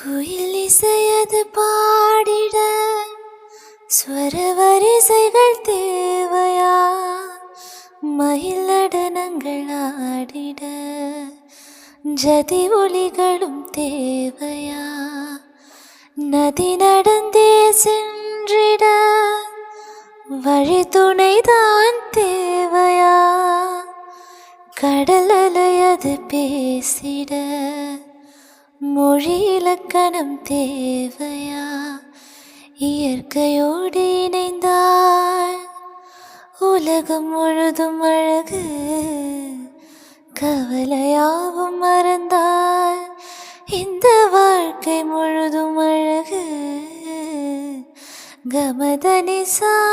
குயில் இசையது பாடிட ஸ்வர வரிசைகள் தேவையா? மயில் நடனங்கள் ஆடிட ஜதி ஒலிகளும் தேவையா? நதி நடந்தே சென்றிட வழி துணைதான் தேவையா? கடல் அலையது பேசிட மொழி இலக்கணம் தேவையா? இயற்கையோடு இணைந்தால் உலகம் முழுதும் அழகு. கவலையாவும் மறந்தால் இந்த வாழ்க்கை முழுதும் அழகு. கமதனிசா